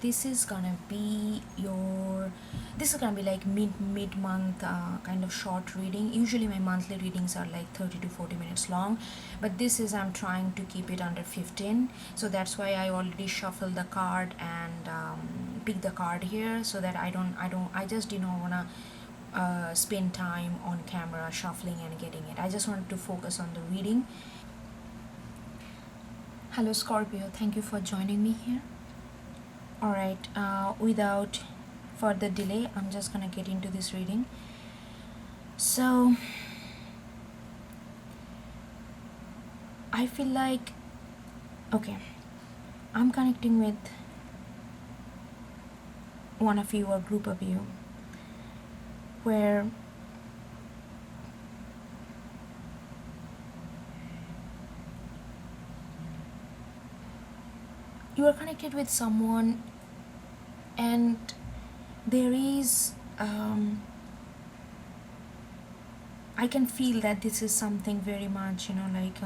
this is gonna be like mid-month kind of short reading. Usually my monthly readings are like 30 to 40 minutes long, but this is, I'm trying to keep it under 15, so that's why I already shuffled the card and pick the card here, so that I just did not wanna spend time on camera shuffling and getting it. I just wanted to focus on the reading. Hello Scorpio, thank you for joining me here. Alright, without further delay, I'm just gonna get into this reading. So, I feel like, okay, I'm connecting with one of you or group of you where you are connected with someone and there is I can feel that this is something very much, like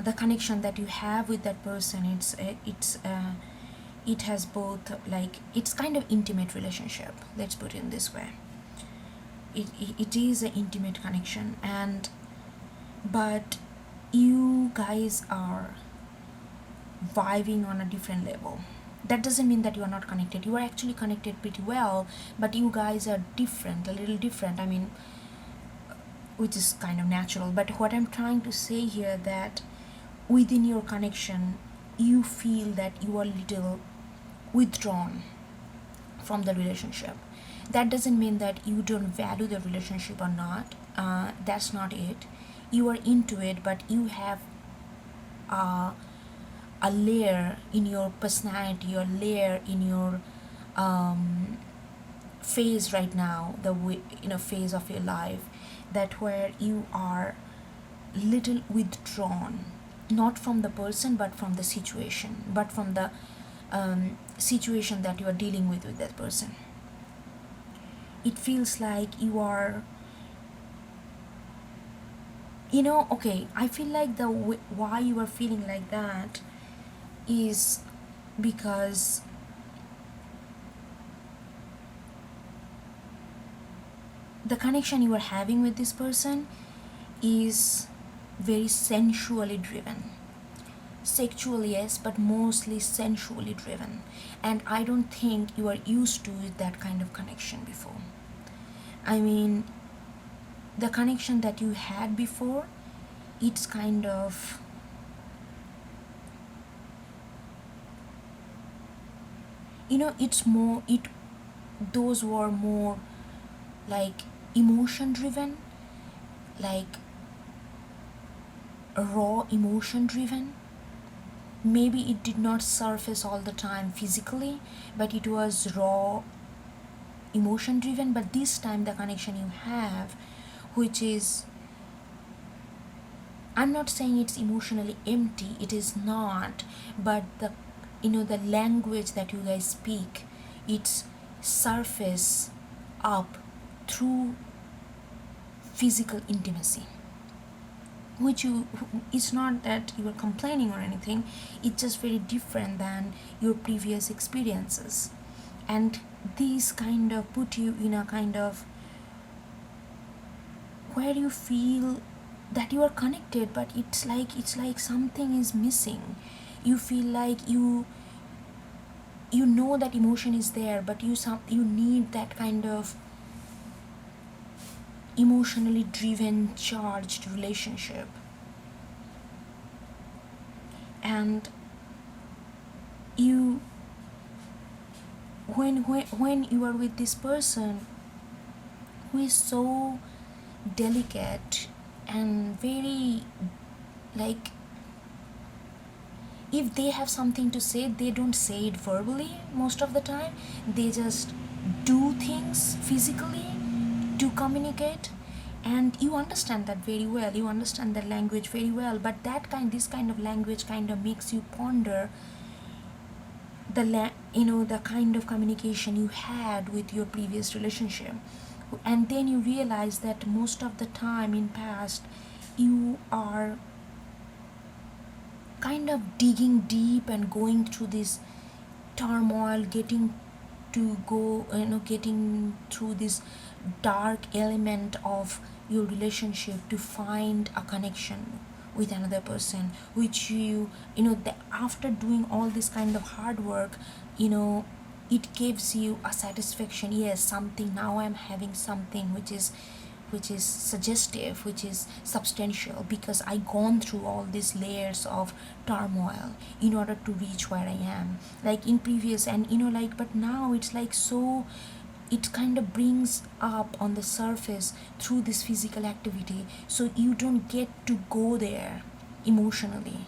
the connection that you have with that person, it has both, like, it's kind of intimate relationship, let's put it in this way. It is an intimate connection, and but you guys are vibing on a different level. That doesn't mean that you are not connected. You are actually connected pretty well, but you guys are different, a little different. I mean, which is kind of natural. But what I'm trying to say here, that within your connection, you feel that you are little withdrawn from the relationship. That doesn't mean that you don't value the relationship or not. That's not it. You are into it, but you have a layer in your personality, or layer in your phase right now, phase of your life, that where you are little withdrawn, not from the person, but from the situation, but from the situation that you are dealing with that person. It feels like you are, okay, I feel like why you are feeling like that is because the connection you are having with this person is very sensually driven. Sexual, yes, but mostly sensually driven. And I don't think you are used to that kind of connection before. I mean, the connection that you had before, it's kind of, those were more like emotion driven, like raw emotion driven. Maybe it did not surface all the time physically, but it was raw emotion driven. But this time the connection you have, which is, I'm not saying it's emotionally empty, it is not, but the language that you guys speak, it's surface up through physical intimacy, which it's not that you are complaining or anything, it's just very different than your previous experiences. And these kind of put you in a kind of where you feel that you are connected, but it's like something is missing. You feel like you know that emotion is there, but you need that kind of emotionally driven, charged relationship. And you, when you are with this person who is so delicate and very, like, if they have something to say, they don't say it verbally most of the time. They just do things physically to communicate, and you understand that very well. You understand the language very well, but this kind of language kind of makes you ponder the kind of communication you had with your previous relationship. And then you realize that most of the time in past, you are kind of digging deep and going through this turmoil, getting to go, getting through this dark element of your relationship to find a connection with another person, which after doing all this kind of hard work, it gives you a satisfaction. Yes, something, now I'm having something which is suggestive, which is substantial, because I gone through all these layers of turmoil in order to reach where I am, like in previous. And but now it's like, so it kind of brings up on the surface through this physical activity, so you don't get to go there emotionally.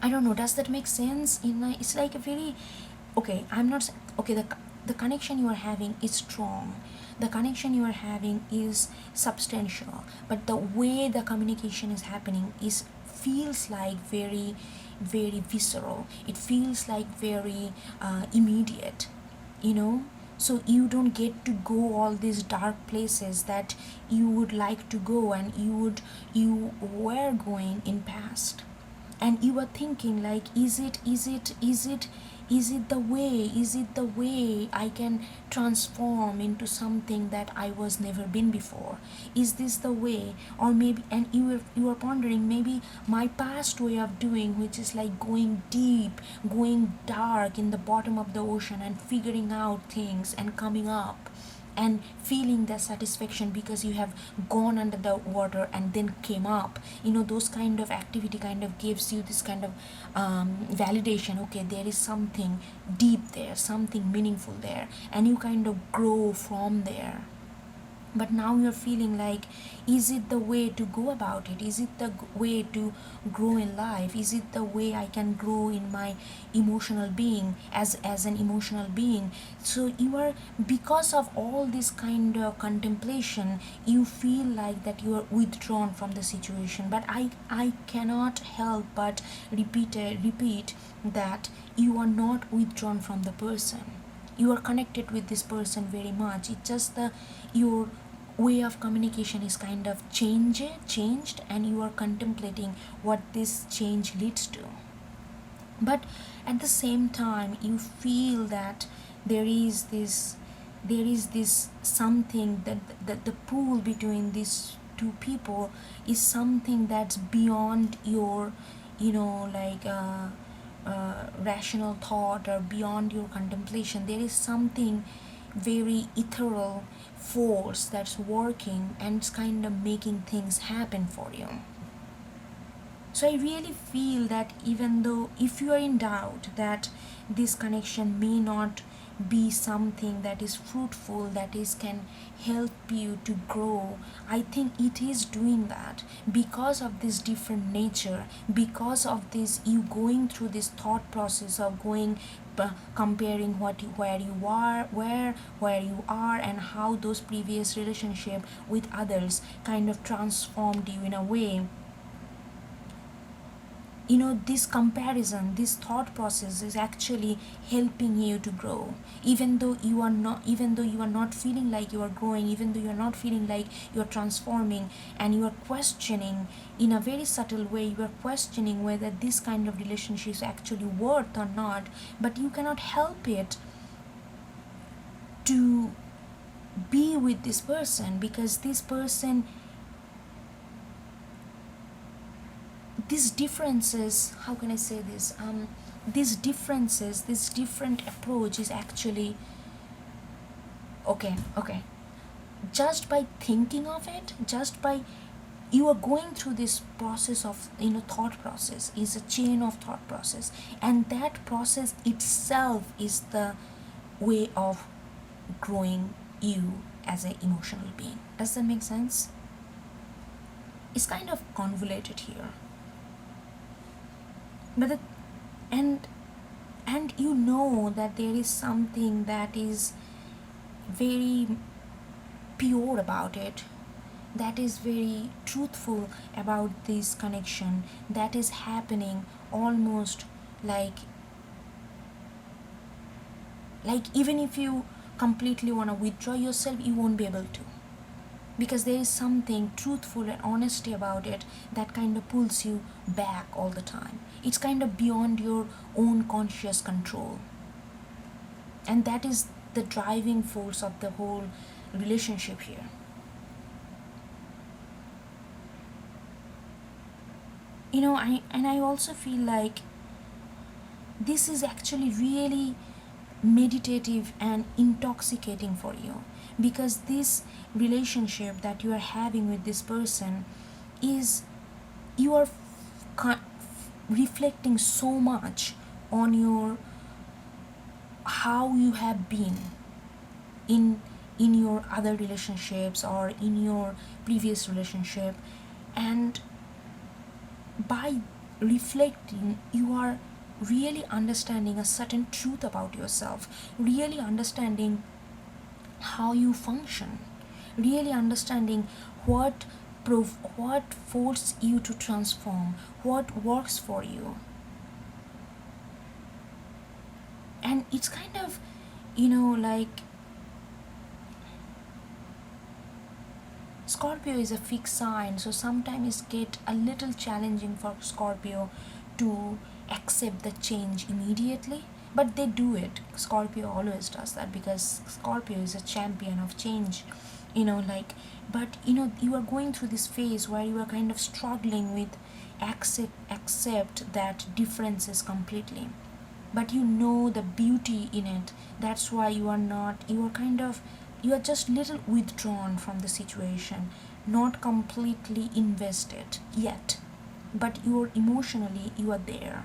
I don't know, does that make sense? It's like a very, okay, I'm not, okay, the connection you are having is strong, the connection you are having is substantial, but the way the communication is happening is feels like very, very visceral. It feels like very immediate, so you don't get to go all these dark places that you would like to go, and you were going in past, and you were thinking like, is it the way I can transform into something that I was never been before? Is this the way? Or maybe, and you are pondering, maybe my past way of doing, which is like going deep, going dark in the bottom of the ocean and figuring out things and coming up and feeling the satisfaction because you have gone under the water and then came up. Those kind of activity kind of gives you this kind of validation. Okay, there is something deep there, something meaningful there, and you kind of grow from there. But now you're feeling like, is it the way to go about it? Is it the way to grow in life? Is it the way I can grow in my emotional being, as an emotional being? So you are, because of all this kind of contemplation, you feel like that you are withdrawn from the situation. But I cannot help but repeat that you are not withdrawn from the person. You are connected with this person very much. It's just your way of communication is kind of changed, and you are contemplating what this change leads to. But at the same time, you feel that there is this something, that the pull between these two people is something that's beyond your rational thought, or beyond your contemplation. There is something very ethereal force that's working, and it's kind of making things happen for you. So I really feel that, even though if you are in doubt that this connection may not be something that is fruitful, that is can help you to grow, I think it is doing that because of this different nature, because of this, you going through this thought process of going comparing where you are, and how those previous relationship with others kind of transformed you in a way. This comparison, this thought process is actually helping you to grow, even though you are not feeling like you are growing, even though you are not feeling like you are transforming, and you are questioning in a very subtle way, you are questioning whether this kind of relationship is actually worth or not. But you cannot help it to be with this person, because this person, these differences, how can I say this, these differences, this different approach is actually okay, just by thinking of it, just by, you are going through this process of thought process, is a chain of thought process, and that process itself is the way of growing you as an emotional being. Does that make sense? It's kind of convoluted here, but and that there is something that is very pure about it, that is very truthful about this connection, that is happening almost like even if you completely want to withdraw yourself, you won't be able to. because there is something truthful and honesty about it that kind of pulls you back all the time. It's kind of beyond your own conscious control, and that is the driving force of the whole relationship here. I also feel like this is actually really meditative and intoxicating for you, because this relationship that you are having with this person is, you are reflecting so much on your, how you have been in your other relationships or in your previous relationship, and by reflecting you are really understanding a certain truth about yourself, really understanding how you function, really understanding what what forces you to transform, what works for you. And it's kind of, like, Scorpio is a fixed sign, so sometimes it get a little challenging for Scorpio to accept the change immediately, but they do it. Scorpio always does that because Scorpio is a champion of change, like, but you are going through this phase where you are kind of struggling with accept that differences completely, but you know the beauty in it. That's why you are not, you are kind of, you are just little withdrawn from the situation, not completely invested yet, but you're emotionally, you are there.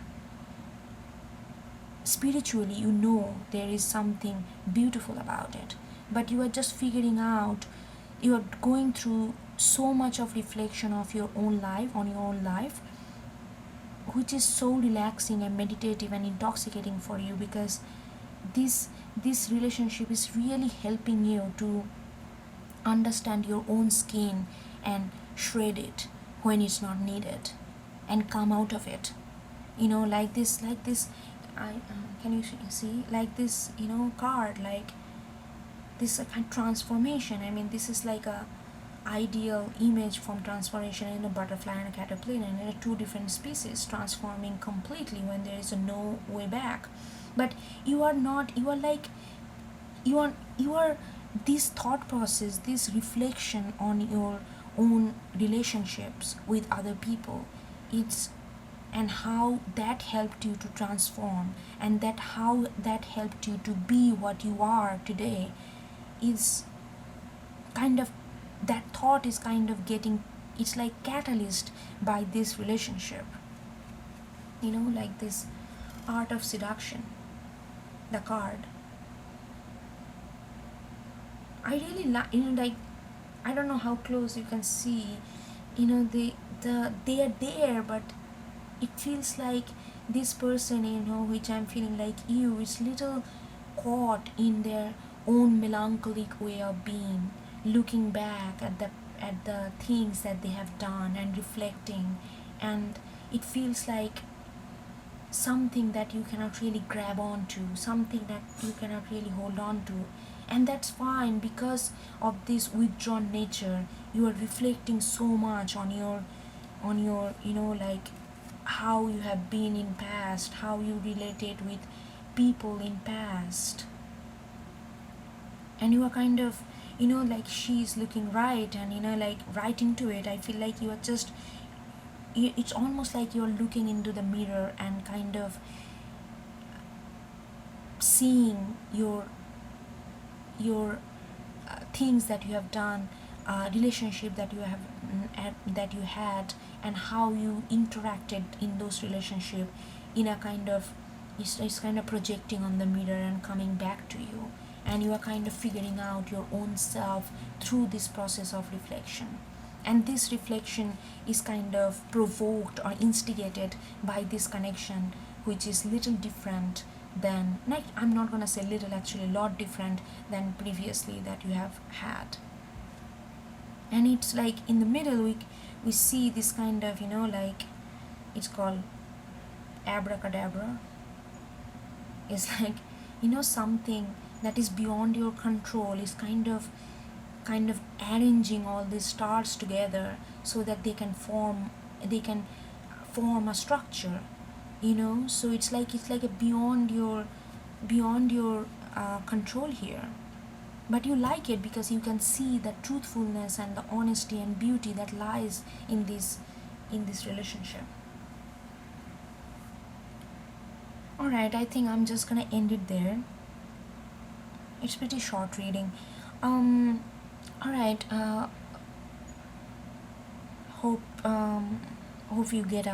Spiritually, you know there is something beautiful about it, but you are just figuring out, you are going through so much of reflection of your own life, on your own life, which is so relaxing and meditative and intoxicating for you, because this relationship is really helping you to understand your own skin and shred it when it's not needed and come out of it, like this I can you see, like this, card, like this kind of transformation. I mean, this is like a ideal image from transformation in a butterfly and a caterpillar, and in two different species transforming completely when there is no way back. But you are not, you are like, you are this thought process, this reflection on your own relationships with other people, it's, and how that helped you to transform, and that how that helped you to be what you are today, is kind of, that thought is kind of getting, it's like catalyst by this relationship, like this art of seduction, the card. I really like, like, I don't know how close you can see, they are there, but it feels like this person, which I'm feeling like you, is little caught in their own melancholic way of being, looking back at the things that they have done and reflecting, and it feels like something that you cannot really grab onto, something that you cannot really hold on to. And that's fine, because of this withdrawn nature, you are reflecting so much on your like how you have been in past, how you related with people in past, and you are kind of, like, she's looking right, and like right into it. I feel like you are just, it's almost like you're looking into the mirror and kind of seeing your things that you have done, relationship that you have, that you had, and how you interacted in those relationship, in a kind of, it's kind of projecting on the mirror and coming back to you, and you are kind of figuring out your own self through this process of reflection. And this reflection is kind of provoked or instigated by this connection, which is little different than, like, I'm not gonna say little, actually a lot different than previously that you have had. And it's like in the middle we see this kind of, like, it's called abracadabra. It's like, something that is beyond your control is kind of kind of arranging all these stars together so that they can form a structure, so it's like a beyond your control here. But you like it because you can see the truthfulness and the honesty and beauty that lies in this relationship. All right, I think I'm just gonna end it there. It's pretty short reading. All right. Hope you get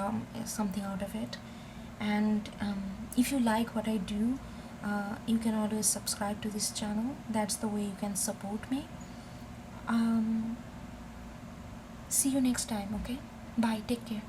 something out of it. And if you like what I do, you can always subscribe to this channel. That's the way you can support me. See you next time. Okay. Bye. Take care.